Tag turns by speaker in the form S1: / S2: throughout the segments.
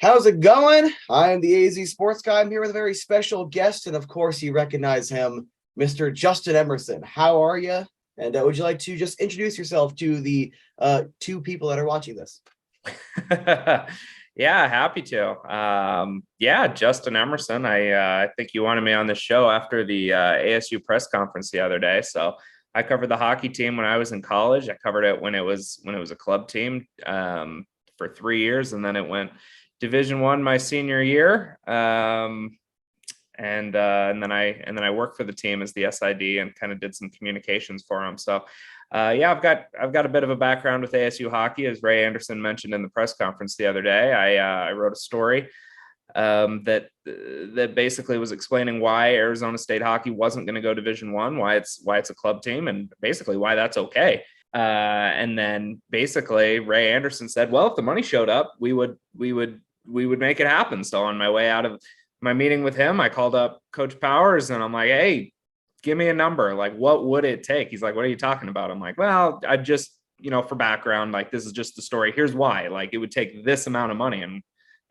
S1: How's it going? I'm the AZ Sports Guy. I'm here with a very special guest, and of course, you recognize him, Mr. Justin Emerson. How are you? And would you like to just introduce yourself to the two people that are watching this?
S2: Yeah, happy to. Yeah, Justin Emerson. I think you wanted me on the show after the ASU press conference the other day. So I covered the hockey team when I was in college. I covered it when it was a club team for 3 years, and then it went Division One my senior year. And then I worked for the team as the SID and kind of did some communications for them. So yeah, I've got a bit of a background with ASU hockey, as Ray Anderson mentioned in the press conference the other day. I wrote a story that basically was explaining why Arizona State hockey wasn't going to go Division One, why it's a club team, and basically why that's okay. And then basically Ray Anderson said, "Well, if the money showed up, we would make it happen." So on my way out of my meeting with him, I called up Coach Powers and I'm like, "Hey, give me a number. Like, what would it take?" He's like, "What are you talking about?" I'm like, "Well, I just, for background, like, this is just the story. Here's why. Like, it would take this amount of money, and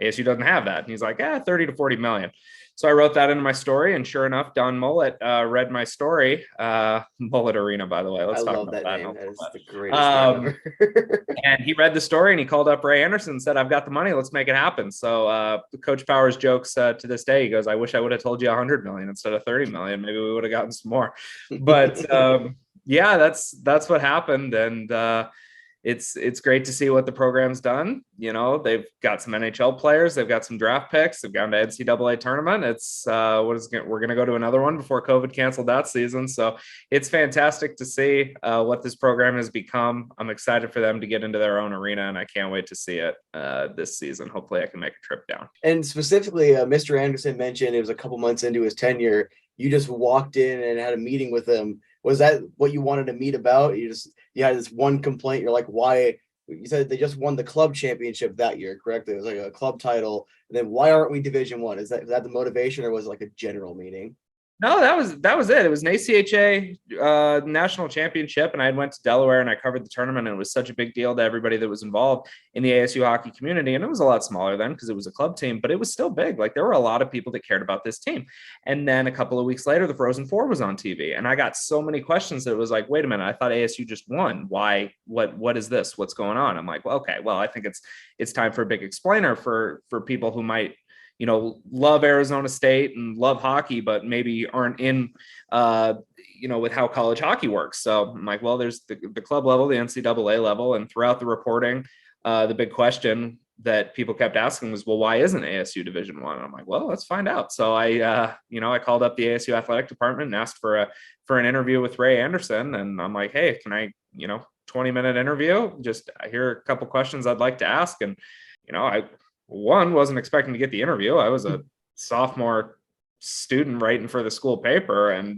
S2: ASU doesn't have that." And he's like, 30 to 40 million. So I wrote that into my story, and sure enough, Don Mullet read my story. Mullet Arena, by the way.
S1: I
S2: Let's talk
S1: love
S2: about
S1: that
S2: that.
S1: name. That is the greatest name ever.
S2: And he read the story and he called up Ray Anderson and said, "I've got the money. Let's make it happen." So Coach Powers jokes to this day. He goes, "I wish I would have told you 100 million instead of 30 million. Maybe we would have gotten some more." But yeah, that's what happened. And it's great to see what the program's done. They've got some NHL players, they've got some draft picks, they've gone to NCAA tournament. It's we're going to go to another one before COVID canceled that season. So it's fantastic to see what this program has become. I'm excited for them to get into their own arena, and I can't wait to see it this season. Hopefully I can make a trip down.
S1: And specifically, Mr. Anderson mentioned it was a couple months into his tenure. You just walked in and had a meeting with him. Was that what you wanted to meet about? You had this one complaint. You're like, why? You said they just won the club championship that year, correct? It was like a club title. And then why aren't we Division One? Is that the motivation, or was it like a general meeting?
S2: No, that was it. It was an ACHA national championship, and I went to Delaware and I covered the tournament. And it was such a big deal to everybody that was involved in the ASU hockey community. And it was a lot smaller then because it was a club team, but it was still big. Like, there were a lot of people that cared about this team. And then a couple of weeks later, the Frozen Four was on TV, and I got so many questions that it was like, "Wait a minute, I thought ASU just won. Why? What is this? What's going on?" I'm like, "Well, okay. Well, I think it's time for a big explainer for people who might." Love Arizona State and love hockey, but maybe aren't in, with how college hockey works. So I'm like, well, there's the club level, the NCAA level, and throughout the reporting, the big question that people kept asking was, well, why isn't ASU Division One? I'm like, well, let's find out. So I called up the ASU athletic department and asked for an interview with Ray Anderson, and I'm like, "Hey, can I, 20-minute interview? Just here are a couple questions I'd like to ask." And I wasn't expecting to get the interview. I was a sophomore student writing for the school paper, and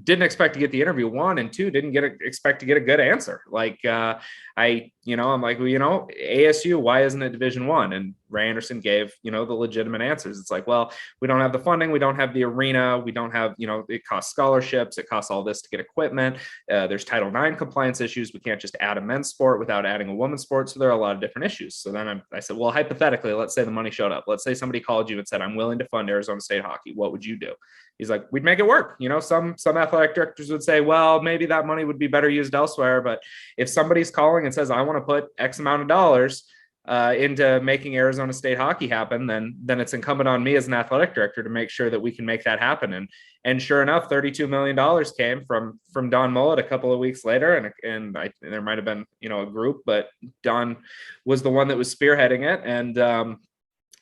S2: didn't expect to get the interview. One, and two, didn't expect to get a good answer. Like, I'm like, well, ASU, why isn't it Division One? And Ray Anderson gave, the legitimate answers. It's like, well, we don't have the funding, we don't have the arena, we don't have, it costs scholarships, it costs all this to get equipment. There's Title IX compliance issues. We can't just add a men's sport without adding a women's sport. So there are a lot of different issues. So then I said, well, hypothetically, let's say the money showed up. Let's say somebody called you and said, "I'm willing to fund Arizona State hockey." What would you do? He's like, "We'd make it work." Some athletic directors would say, well, maybe that money would be better used elsewhere. But if somebody's calling and says, "I want to put X amount of dollars into making Arizona State hockey happen," then it's incumbent on me as an athletic director to make sure that we can make that happen. And sure enough, $32 million came from Don Mullet a couple of weeks later. And there might have been, a group, but Don was the one that was spearheading it.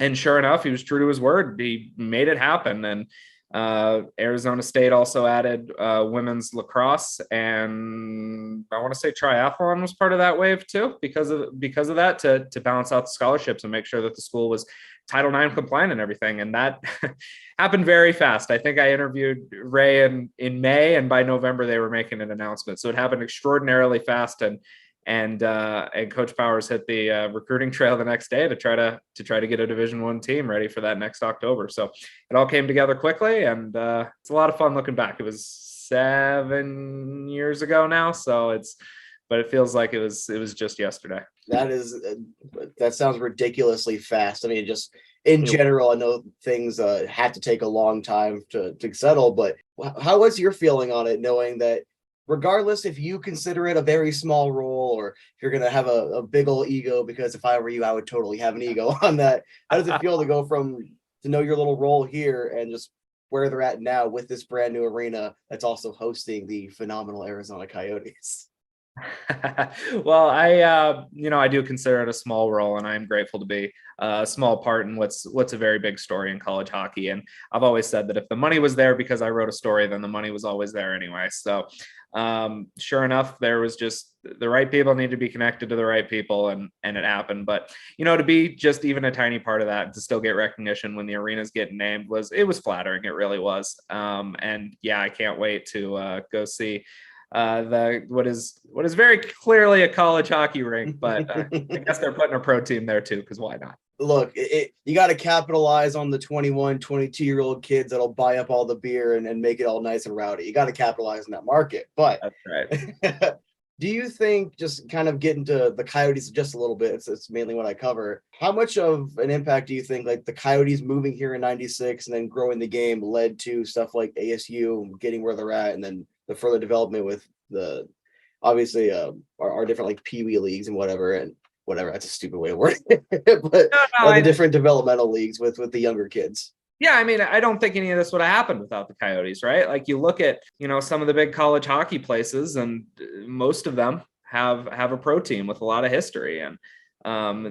S2: And sure enough, he was true to his word. He made it happen. And Arizona State also added women's lacrosse, and I want to say triathlon was part of that wave too, because of that, to balance out the scholarships and make sure that the school was Title IX compliant and everything. And that happened very fast. I think I interviewed Ray in May, and by November they were making an announcement. So it happened extraordinarily fast. And Coach Powers hit the recruiting trail the next day to try to get a Division One team ready for that next October. So it all came together quickly, and it's a lot of fun looking back. It was 7 years ago now, but it feels like it was just yesterday.
S1: That is, that sounds ridiculously fast. I mean, just in general, I know things have to take a long time to settle, but how was your feeling on it, knowing that regardless if you consider it a very small role or if you're going to have a big old ego, because if I were you, I would totally have an ego on that. How does it feel to go from to know your little role here and just where they're at now with this brand new arena that's also hosting the phenomenal Arizona Coyotes?
S2: Well, I do consider it a small role, and I'm grateful to be a small part in what's a very big story in college hockey. And I've always said that if the money was there because I wrote a story, then the money was always there anyway. So, sure enough, there was just the right people need to be connected to the right people, and it happened. But to be just even a tiny part of that, to still get recognition when the arena's getting named was flattering. It really was. And yeah, I can't wait to go see the what is very clearly a college hockey rink, but I guess they're putting a pro team there too, because why not?
S1: Look, you got to capitalize on the 21, 22-year-old kids that'll buy up all the beer and make it all nice and rowdy. You got to capitalize on that market. But
S2: That's right.
S1: do you think, just kind of getting to the Coyotes just a little bit, it's mainly what I cover, how much of an impact do you think like the Coyotes moving here in 96 and then growing the game led to stuff like ASU getting where they're at, and then the further development with the obviously our different like pee-wee leagues and whatever, that's a stupid way of wording it, but
S2: No,
S1: the different developmental leagues with the younger kids.
S2: yeah, I mean, I don't think any of this would have happened without the Coyotes, right? Like you look at, some of the big college hockey places, and most of them have a pro team with a lot of history, and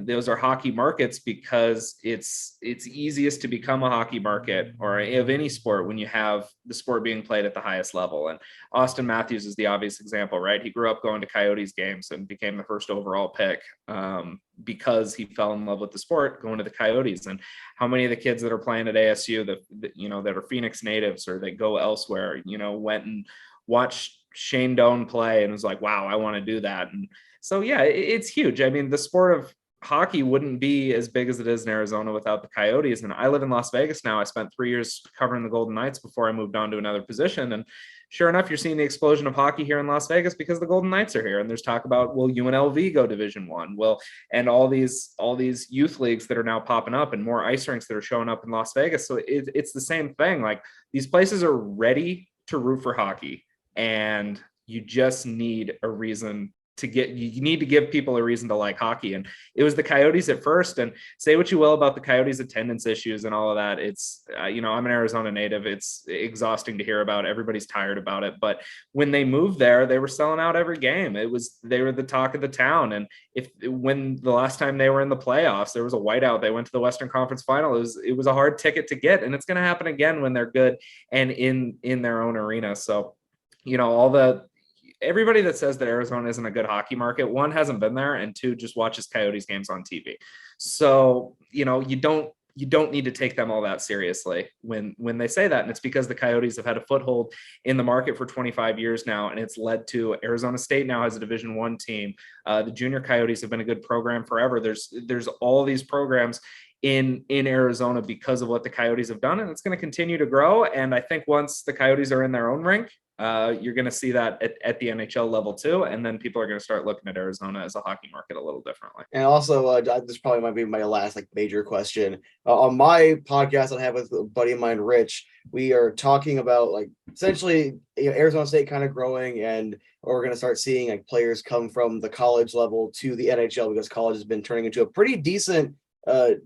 S2: those are hockey markets because it's easiest to become a hockey market or of any sport when you have the sport being played at the highest level. And Austin Matthews is the obvious example, right? He grew up going to Coyotes games and became the first overall pick because he fell in love with the sport going to the Coyotes. And how many of the kids that are playing at ASU that are Phoenix natives or they go elsewhere, went and watched Shane Doan play and was like, wow, I want to do that. And so, yeah, it's huge. I mean, the sport of hockey wouldn't be as big as it is in Arizona without the Coyotes. And I live in Las Vegas now. I spent 3 years covering the Golden Knights before I moved on to another position. And sure enough, you're seeing the explosion of hockey here in Las Vegas because the Golden Knights are here. And there's talk about, will UNLV go Division One? And all these youth leagues that are now popping up and more ice rinks that are showing up in Las Vegas. So it's the same thing. Like these places are ready to root for hockey, and you just need a reason you need to give people a reason to like hockey. And it was the Coyotes at first, and say what you will about the Coyotes attendance issues and all of that. It's, I'm an Arizona native. It's exhausting to hear about. Everybody's tired about it. But when they moved there, they were selling out every game. They were the talk of the town. And when the last time they were in the playoffs, there was a whiteout, they went to the Western Conference Final. It was a hard ticket to get. And it's going to happen again when they're good and in their own arena. So, everybody that says that Arizona isn't a good hockey market, one, hasn't been there, and two, just watches Coyotes games on TV. So, you don't need to take them all that seriously when they say that. And it's because the Coyotes have had a foothold in the market for 25 years now. And it's led to Arizona State now has a Division I team. The junior Coyotes have been a good program forever. There's all these programs in Arizona because of what the Coyotes have done, and it's going to continue to grow. And I think once the Coyotes are in their own rink, you're going to see that at the NHL level too, and then people are going to start looking at Arizona as a hockey market a little differently.
S1: And also, this probably might be my last major question. On my podcast I have with a buddy of mine, Rich, we are talking about essentially Arizona State kind of growing, and we're going to start seeing players come from the college level to the NHL because college has been turning into a pretty decent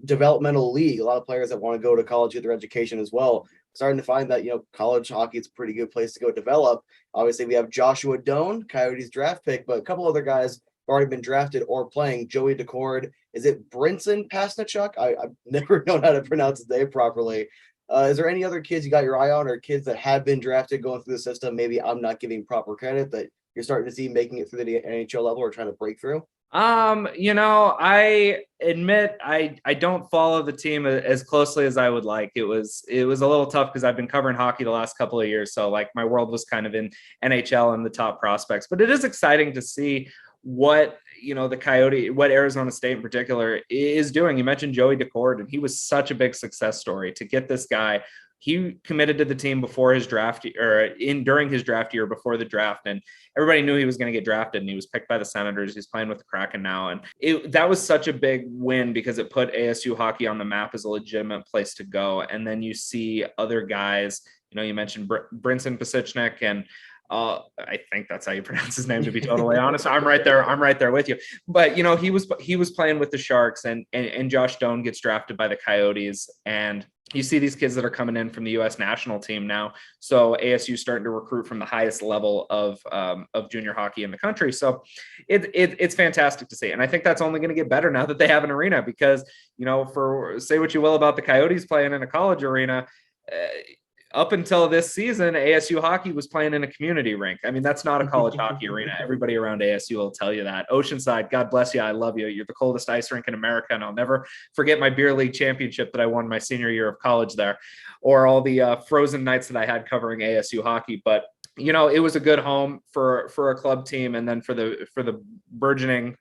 S1: developmental league. A lot of players that want to go to college get their education as well. Starting to find that college hockey is a pretty good place to go develop. Obviously, we have Joshua Doan, Coyotes draft pick, but a couple other guys have already been drafted or playing. Joey Decord, is it Brinson Pasnichuk? I've never known how to pronounce his name properly. Is there any other kids you got your eye on, or kids that have been drafted going through the system? Maybe I'm not giving proper credit that you're starting to see making it through the NHL level or trying to break through.
S2: I admit I don't follow the team as closely as I would like. It was a little tough because I've been covering hockey the last couple of years. So my world was kind of in NHL and the top prospects, but it is exciting to see what, what Arizona State in particular is doing. You mentioned Joey Decord, and he was such a big success story to get this guy. he committed to the team before his draft or during his draft year before the draft. And everybody knew he was going to get drafted, and he was picked by the Senators. He's playing with the Kraken now. And that was such a big win because it put ASU hockey on the map as a legitimate place to go. And then you see other guys, you mentioned Brinson Pasichnik, and I think that's how you pronounce his name, to be totally honest. I'm right there with you. But he was playing with the Sharks, and Josh Doan gets drafted by the Coyotes, and you see these kids that are coming in from the U.S. national team now. So ASU starting to recruit from the highest level of junior hockey in the country. So it's fantastic to see, and I think that's only going to get better now that they have an arena, because for say what you will about the Coyotes playing in a college arena. Up until this season, ASU hockey was playing in a community rink. I mean, that's not a college hockey arena. Everybody around ASU will tell you that. Oceanside, God bless you. I love you. You're the coldest ice rink in America. And I'll never forget my beer league championship that I won my senior year of college there, or all the frozen nights that I had covering ASU hockey. But it was a good home for a club team, and then for the burgeoning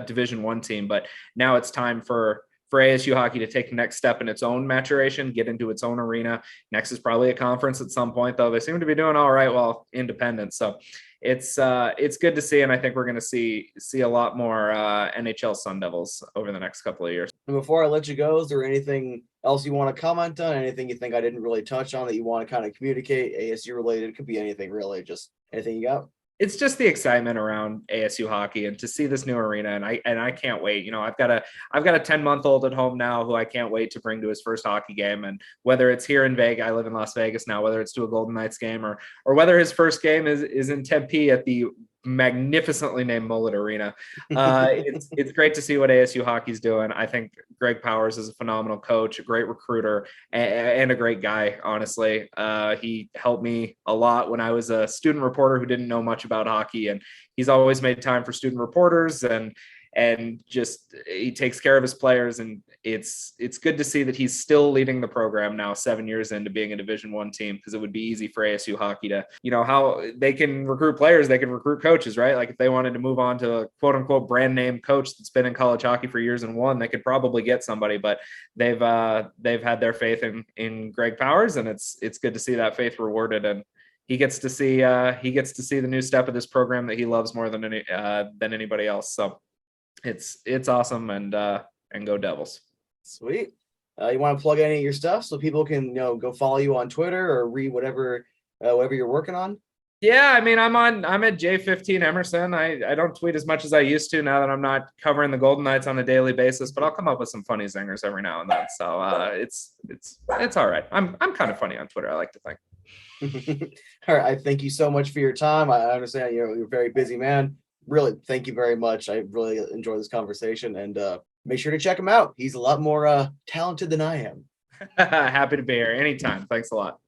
S2: Division I team. But now it's time for ASU hockey to take the next step in its own maturation, get into its own arena. Next is probably a conference at some point, though. They seem to be doing all right while independent. So it's good to see, and I think we're going to see a lot more NHL Sun Devils over the next couple of years.
S1: And before I let you go, is there anything else you want to comment on? Anything you think I didn't really touch on that you want to kind of communicate, ASU related? It could be anything, really. Just anything you got.
S2: It's just the excitement around ASU hockey, and to see this new arena. And I can't wait. I've got a 10-month-old at home now who I can't wait to bring to his first hockey game. And whether it's here in Vegas, I live in Las Vegas now, whether it's to a Golden Knights game or whether his first game is in Tempe at the magnificently named Mullet Arena. It's great to see what ASU hockey's doing. I think Greg Powers is a phenomenal coach, a great recruiter, and a great guy. Honestly, he helped me a lot when I was a student reporter who didn't know much about hockey, and he's always made time for student reporters, and just he takes care of his players. And it's good to see that he's still leading the program now 7 years into being a Division I team, because it would be easy for ASU hockey to, how they can recruit players, they can recruit coaches, right? Like if they wanted to move on to a quote unquote brand name coach that's been in college hockey for years and won, they could probably get somebody, but they've had their faith in Greg Powers, and it's good to see that faith rewarded. And he gets to see the new step of this program that he loves more than anybody else. So it's awesome, and go Devils.
S1: Sweet. You want to plug any of your stuff so people can go follow you on Twitter or read whatever you're working on?
S2: Yeah, I mean, I'm at J15 Emerson. I don't tweet as much as I used to now that I'm not covering the Golden Knights on a daily basis, but I'll come up with some funny zingers every now and then. So it's all right. I'm kind of funny on Twitter, I like to think.
S1: All right. I thank you so much for your time. I understand you're a very busy man. Really, thank you very much. I really enjoyed this conversation, and make sure to check him out. He's a lot more talented than I am.
S2: Happy to be here anytime. Thanks a lot.